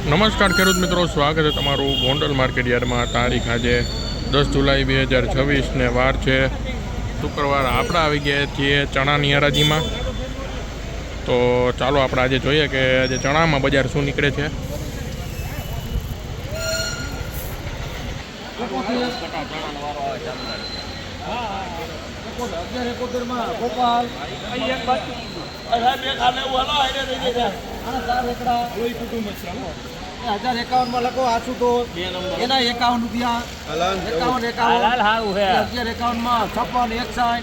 નમસ્કાર ખેડૂત મિત્રો, સ્વાગત છે તમારું ગોંડલ માર્કેટ યાર્ડમાં. તારીખ આજે 10 જુલાઈ 2026 ને વાર છે શુક્રવાર. આપણે આવી ગયા છીએ ચણાની હરાજીમાં. તો ચાલો આપણે આજે જોઈએ કે આજે ચણામાં બજાર શું નીકળે છે. ₹1051 લખો આશુતોષ એના 51 રૂપિયા 51 માં 56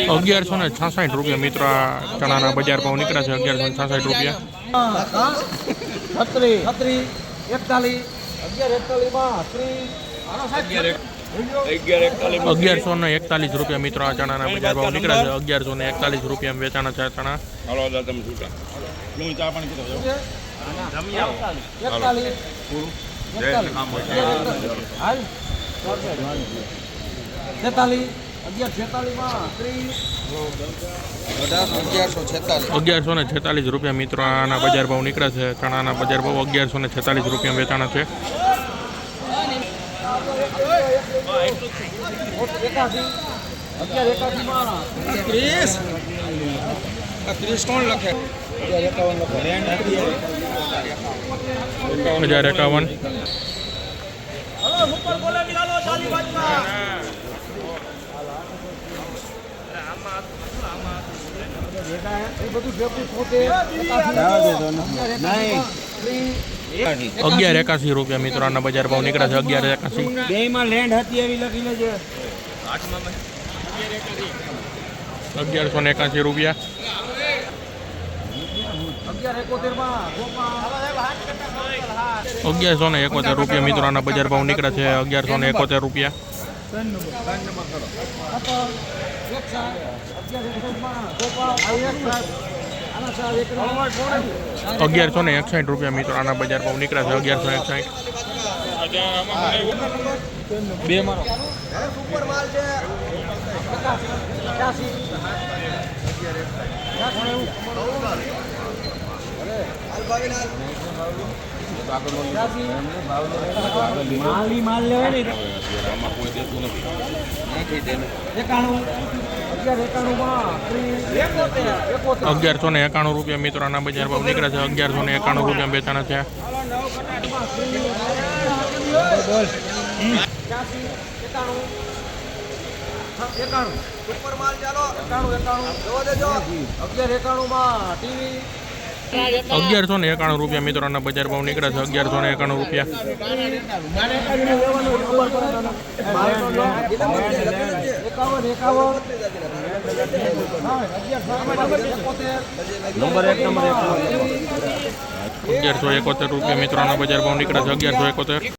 ₹1166 રૂપિયા મિત્રો. આ ચણાના બજાર ભાવ નીકળ્યા છે ₹1166 રૂપિયા. 1141 રૂપિયા મિત્રો. આ ચણાના બજાર ભાવ નીકળ્યા છે 1141 રૂપિયા વેચાણા છે ચણા. ₹1146 રૂપિયા મિત્રો. આના બજાર ભાવ નીકળ્યા છે ચણાના બજાર ભાવ ₹1146 રૂપિયા વેચાણા છે. ₹1051 ₹1181 રૂપિયા મિત્રો. આના બજાર ભાવ નીકળ્યા છે 1181. બેમાં લેન્ડ હતી એવી લખી લેજે. 1181 રૂપિયા. 1171 રૂપિયા મિત્રો. આના બજાર ભાવ નીકળ્યા છે 1171 રૂપિયા. 1161 રૂપિયા મિત્રો. આના બજાર ભાવ નીકળ્યા છે 1161. માલ લેવાય ને 1191 રૂપિયા મિત્રો. આના બજાર ભાવ નીકળ્યા છે 1191 રૂપિયા વેચાણા છે. ₹1191 રૂપિયા મિત્રો. આના બજાર ભાવ નીકળ્યા છે 1191 રૂપિયા. ₹1171 રૂપિયા મિત્રો. આના બજાર ભાવ નીકળ્યા છે 1171.